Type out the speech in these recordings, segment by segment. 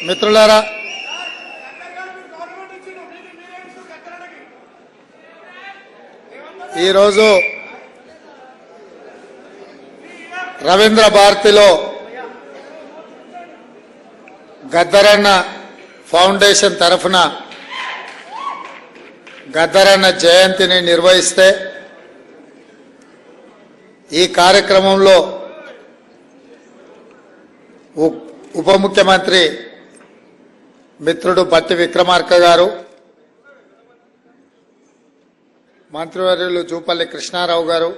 మిత్రులారా, ఈరోజు రవీంద్ర భారతిలో గద్దరన్న ఫౌండేషన్ తరఫున గద్దరన్న జయంతిని నిర్వహిస్తే ఈ కార్యక్రమంలో ఉప ముఖ్యమంత్రి మిత్రుడు బట్టి విక్రమార్క గారు, మంత్రివర్యులు జూపల్లి కృష్ణారావు గారు,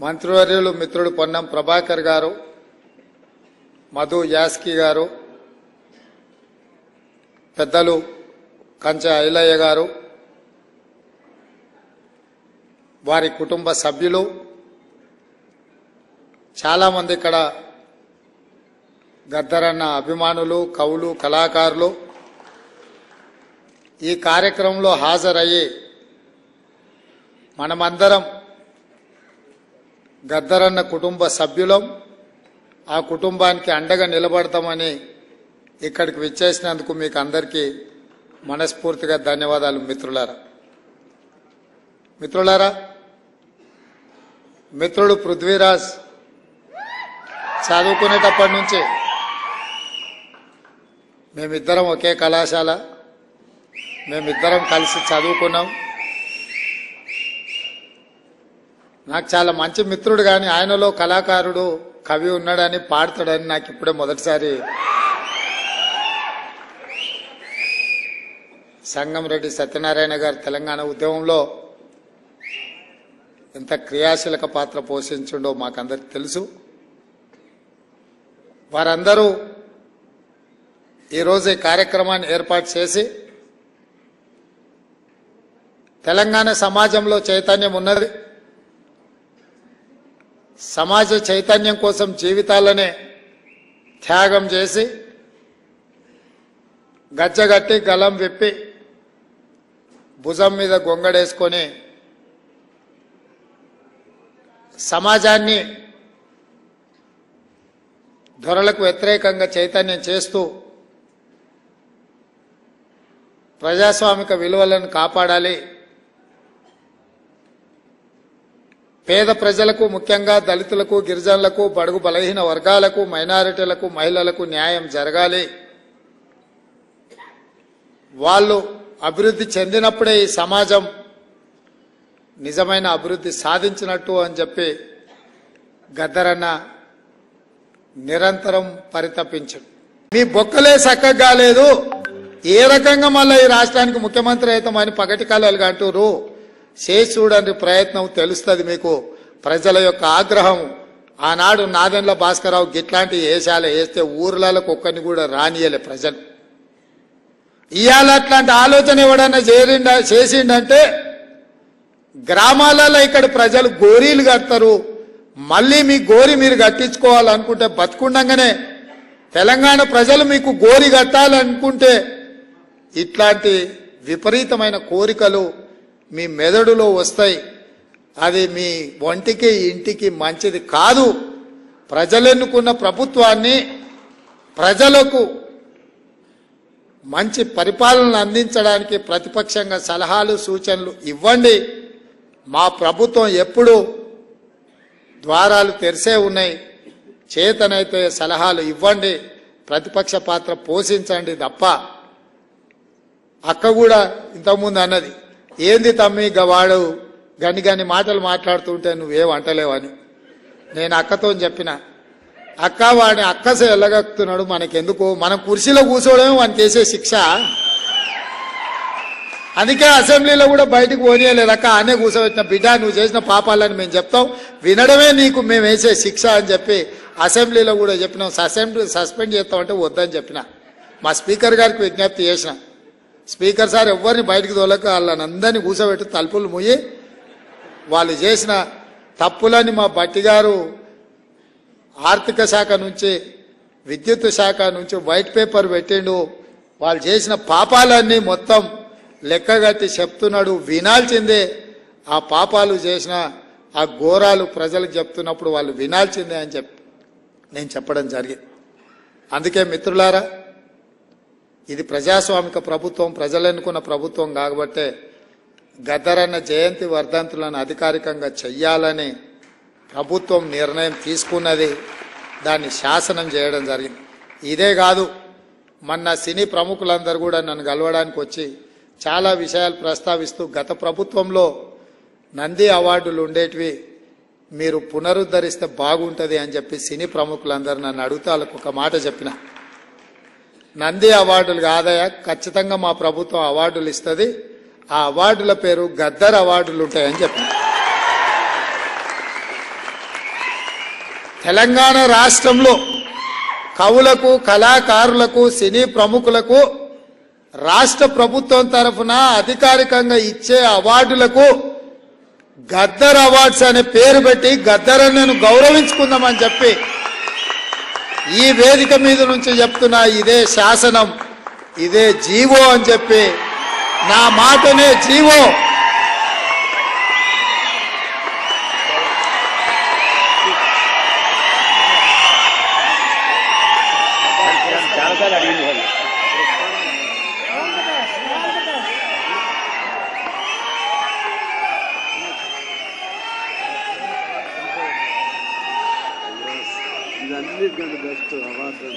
మంత్రివర్యులు మిత్రుడు పొన్నం ప్రభాకర్ గారు, మధు యాస్కి గారు, పెద్దలు కంచె ఐలయ్య గారు, వారి కుటుంబ సభ్యులు, చాలామంది ఇక్కడ గద్దరన్న అభిమానులు, కవులు, కళాకారులు ఈ కార్యక్రమంలో హాజరయ్యి మనమందరం గద్దరన్న కుటుంబ సభ్యులం, ఆ కుటుంబానికి అండగా నిలబడతామని ఇక్కడికి విచ్చేసినందుకు మీకు అందరికీ మనస్ఫూర్తిగా ధన్యవాదాలు. మిత్రులారా, మిత్రుడు పృథ్వీరాజ్ చదువుకునేటప్పటి నుంచి మేమిద్దరం ఒకే కళాశాల, మేమిద్దరం కలిసి చదువుకున్నాం. నాకు చాలా మంచి మిత్రుడు, కానీ ఆయనలో కళాకారుడు, కవి ఉన్నాడని, పాడతాడని నాకు ఇప్పుడే మొదటిసారి సంగంరెడ్డి సత్యనారాయణ గారు తెలంగాణ ఉద్యమంలో ఎంత క్రియాశీలక పాత్ర పోషించిండో మాకందరికి తెలుసు. వారందరూ ఈరోజు ఈ కార్యక్రమాన్ని ఏర్పాటు చేసి తెలంగాణ సమాజంలో చైతన్యం ఉన్నది, సమాజ చైతన్యం కోసం జీవితాలనే త్యాగం చేసి గజ్జగట్టి గలం విప్పి భుజం మీద గొంగడేసుకొని సమాజాన్ని ధొరలకు వ్యతిరేకంగా చైతన్యం చేస్తూ ప్రజాస్వామిక విలువలను కాపాడాలి, పేద ప్రజలకు, ముఖ్యంగా దళితులకు, గిరిజనులకు, బడుగు బలహీన వర్గాలకు, మైనారిటీలకు, మహిళలకు న్యాయం జరగాలి, వాళ్ళు అభివృద్ధి చెందినప్పుడే ఈ సమాజం నిజమైన అభివృద్ధి సాధించినట్టు అని చెప్పి గద్దరన్న నిరంతరం పరితపించాడు. మీ బొక్కలే చక్కగా లేదు, ఏ రకంగా మళ్ళీ ఈ రాష్ట్రానికి ముఖ్యమంత్రి అవుతామని పగటి కళలుగా అంటారు. చేసి చూడండి ప్రయత్నం, తెలుస్తుంది మీకు ప్రజల యొక్క ఆగ్రహం. ఆనాడు నాదెండ్ల భాస్కరరావు గిట్లాంటి వేషాలు వేస్తే ఊర్లకు ఒక్కరిని కూడా రానియలే ప్రజలు. ఇవాళ అట్లాంటి ఆలోచన ఎవడన్నా చేసిండంటే గ్రామాలలో ఇక్కడ ప్రజలు గోరీలు కడతారు. మళ్ళీ మీ గోరి మీరు కట్టించుకోవాలనుకుంటే, బతుకుండగానే తెలంగాణ ప్రజలు మీకు గోరి కట్టాలనుకుంటే ఇట్లాంటి విపరీతమైన కోరికలు మీ మెదడులో వస్తాయి. అది మీ ఒంటికి ఇంటికి మంచిది కాదు. ప్రజలెన్నుకున్న ప్రభుత్వాన్ని, ప్రజలకు మంచి పరిపాలన అందించడానికి ప్రతిపక్షంగా సలహాలు సూచనలు ఇవ్వండి. మా ప్రభుత్వం ఎప్పుడు ద్వారాలు తెరిసే ఉన్నాయి, చేతనైతే సలహాలు ఇవ్వండి, ప్రతిపక్ష పాత్ర పోషించండి తప్ప. అక్క కూడా ఇంతకుముందు అన్నది, ఏంది తమ్మి గవాడు గని మాటలు మాట్లాడుతుంటే నువ్వేం అంటలేవని. నేను అక్కతో చెప్పిన, అక్క వాడిని అక్కసే ఎల్లగక్కుతున్నాడు, మనకెందుకు, మనం కుర్చీలో కూర్చోవడమే వానికి వేసే శిక్ష. అందుకే అసెంబ్లీలో కూడా బయటకు పోనీయలేదు అక్క, ఆనే కూర్చోబెట్టిన. బిడ్డ నువ్వు చేసిన పాపాలని మేము చెప్తాం, వినడమే నీకు మేము వేసే శిక్ష అని చెప్పి అసెంబ్లీలో కూడా చెప్పినాం. అసెంబ్లీ సస్పెండ్ చేస్తామంటే వద్దని చెప్పిన. మా స్పీకర్ గారికి విజ్ఞప్తి చేసిన, స్పీకర్ సార్ ఎవరిని బయటకు తోలక వాళ్ళని అందరినీ కూర్చోబెట్టి తలుపులు ముయ్యి వాళ్ళు చేసిన తప్పులని మా బట్టి గారు ఆర్థిక శాఖ నుంచి, విద్యుత్ శాఖ నుంచి వైట్ పేపర్ పెట్టిండు. వాళ్ళు చేసిన పాపాలన్నీ మొత్తం లెక్కగట్టి చెప్తున్నాడు, వినాల్సిందే. ఆ పాపాలు చేసిన ఆ ఘోరాలు ప్రజలకు చెప్తున్నప్పుడు వాళ్ళు వినాల్సిందే అని చెప్పి నేను చెప్పడం జరిగింది. అందుకే మిత్రులారా, ఇది ప్రజాస్వామిక ప్రభుత్వం, ప్రజలు ఎన్నుకున్న ప్రభుత్వం కాబట్టే గద్దరన్న జయంతి వర్ధంతులను అధికారికంగా చెయ్యాలని ప్రభుత్వం నిర్ణయం తీసుకున్నది. దాన్ని శాసనం చేయడం జరిగింది. ఇదే కాదు, మొన్న సినీ ప్రముఖులందరూ కూడా నన్ను కలవడానికి వచ్చి చాలా విషయాలు ప్రస్తావిస్తూ గత ప్రభుత్వంలో నంది అవార్డులు ఉండేటివి మీరు పునరుద్ధరిస్తే బాగుంటుంది అని చెప్పి సినీ ప్రముఖులందరూ నన్ను అడుగుతా ఒక మాట చెప్పిన. నంది అవార్డులు కాదయా, ఖచ్చితంగా మా ప్రభుత్వం అవార్డులు ఇస్తుంది, ఆ అవార్డుల పేరు గద్దర్ అవార్డులు ఉంటాయని చెప్పి. తెలంగాణ రాష్ట్రంలో కవులకు, కళాకారులకు, సినీ ప్రముఖులకు రాష్ట్ర ప్రభుత్వం తరఫున అధికారికంగా ఇచ్చే అవార్డులకు గద్దర్ అవార్డ్స్ అనే పేరు పెట్టి గద్దరన్నను గౌరవించుకుందామని చెప్పి ఈ వేదిక మీద నుంచి చెప్తున్నా. ఇదే శాసనం, ఇదే జీవో అని చెప్పి, నా మాటనే జీవో. ఇదన్నిటికంటే best award.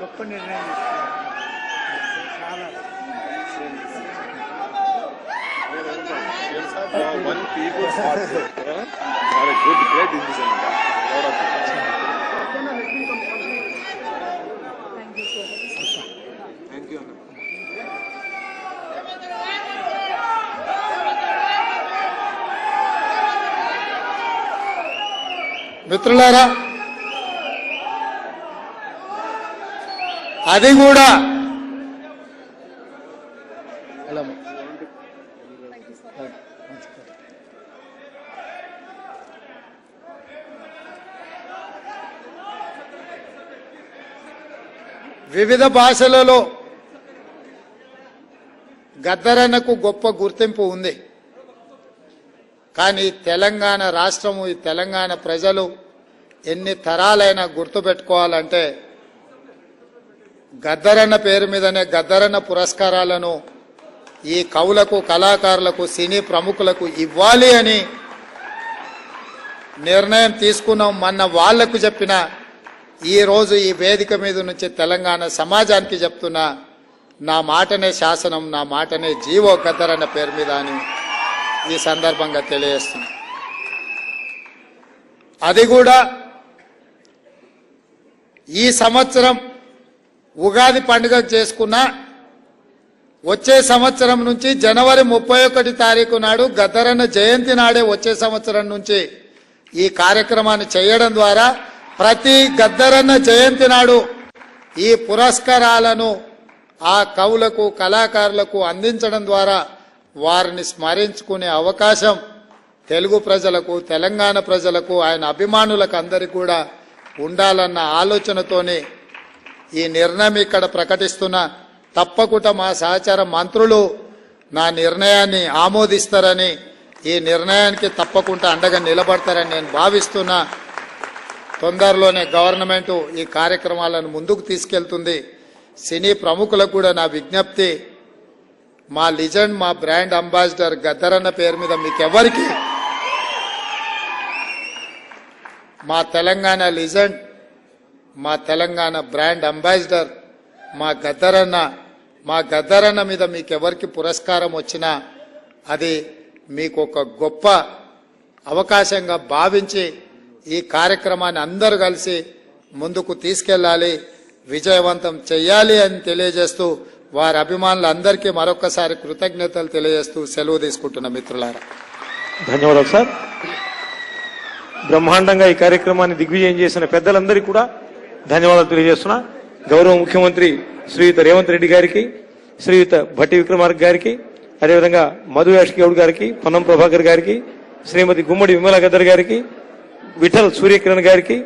గొప్ప నిర్ణయం one people's heart are a good great decision. Thank you. మిత్రులారా, అది కూడా వివిధ భాషలలో గద్దరన్నకు గొప్ప గుర్తింపు ఉంది. కానీ తెలంగాణ రాష్ట్రము, ఈ తెలంగాణ ప్రజలు ఎన్ని తరాలైనా గుర్తుపెట్టుకోవాలంటే గద్దరన్న పేరు మీదనే గద్దరన్న పురస్కారాలను ఈ కవులకు, కళాకారులకు, సినీ ప్రముఖులకు ఇవ్వాలి అని నిర్ణయం తీసుకున్నాం. మొన్న వాళ్లకు చెప్పిన, ఈ రోజు ఈ వేదిక మీద నుంచి తెలంగాణ సమాజానికి చెప్తున్నా, నా మాటనే శాసనం, నా మాటనే జీవో గద్దరన్న పేరు మీద అని ఈ సందర్భంగా తెలియజేస్తున్నా. అది కూడా ఈ సంవత్సరం ఉగాది పండుగ చేసుకున్న వచ్చే సంవత్సరం నుంచి జనవరి 31 తారీఖు నాడు గద్దరన్న జయంతి నాడే వచ్చే సంవత్సరం నుంచి ఈ కార్యక్రమాన్ని చేయడం ద్వారా ప్రతి గద్దరన్న జయంతి నాడు ఈ పురస్కారాలను ఆ కవులకు, కళాకారులకు అందించడం ద్వారా వారిని స్మరించుకునే అవకాశం తెలుగు ప్రజలకు, తెలంగాణ ప్రజలకు, ఆయన అభిమానులకు అందరికీ కూడా ఉండాలన్న ఆలోచనతోనే ఈ నిర్ణయం ఇక్కడ ప్రకటిస్తున్నా. తప్పకుండా మా సహచార మంత్రులు నా నిర్ణయాన్ని ఆమోదిస్తారని, ఈ నిర్ణయానికి తప్పకుండా అండగా నిలబడతారని నేను భావిస్తున్నా. తొందరలోనే గవర్నమెంట్ ఈ కార్యక్రమాలను ముందుకు తీసుకెళ్తుంది. సినీ ప్రముఖులకు కూడా నా విజ్ఞప్తి, మా లిజెండ్, మా బ్రాండ్ అంబాసిడర్ గద్దరన్న పేరు మీద మీకెవరికి, మా తెలంగాణ లిజెండ్, మా తెలంగాణ బ్రాండ్ అంబాసిడర్ మా గద్దరన్న మీద మీకెవరికి పురస్కారం వచ్చినా అది మీకు ఒక గొప్ప అవకాశంగా భావించి ఈ కార్యక్రమాన్ని అందరూ కలిసి ముందుకు తీసుకెళ్లాలి, విజయవంతం చేయాలి అని తెలియజేస్తూ వారి అభిమానులందరికీ మరొకసారి కృతజ్ఞతలు తెలియజేస్తూ సెలవు తీసుకుంటున్న మిత్రులారా. ధన్యవాదాలు సార్. బ్రహ్మాండంగా ఈ కార్యక్రమాన్ని దిగ్విజయం చేసిన పెద్దలందరికీ కూడా ధన్యవాదాలు తెలియజేస్తున్నా. గౌరవ ముఖ్యమంత్రి శ్రీయుత రేవంత్ రెడ్డి గారికి, శ్రీయుత భట్టి విక్రమార్క గారికి, అదేవిధంగా మధు యాష్ గౌడ్ గారికి, పొన్నం ప్రభాకర్ గారికి, శ్రీమతి గుమ్మడి విమలా గద్దర్ గారికి, విఠల్ సూర్యకిరణ్ గారికి,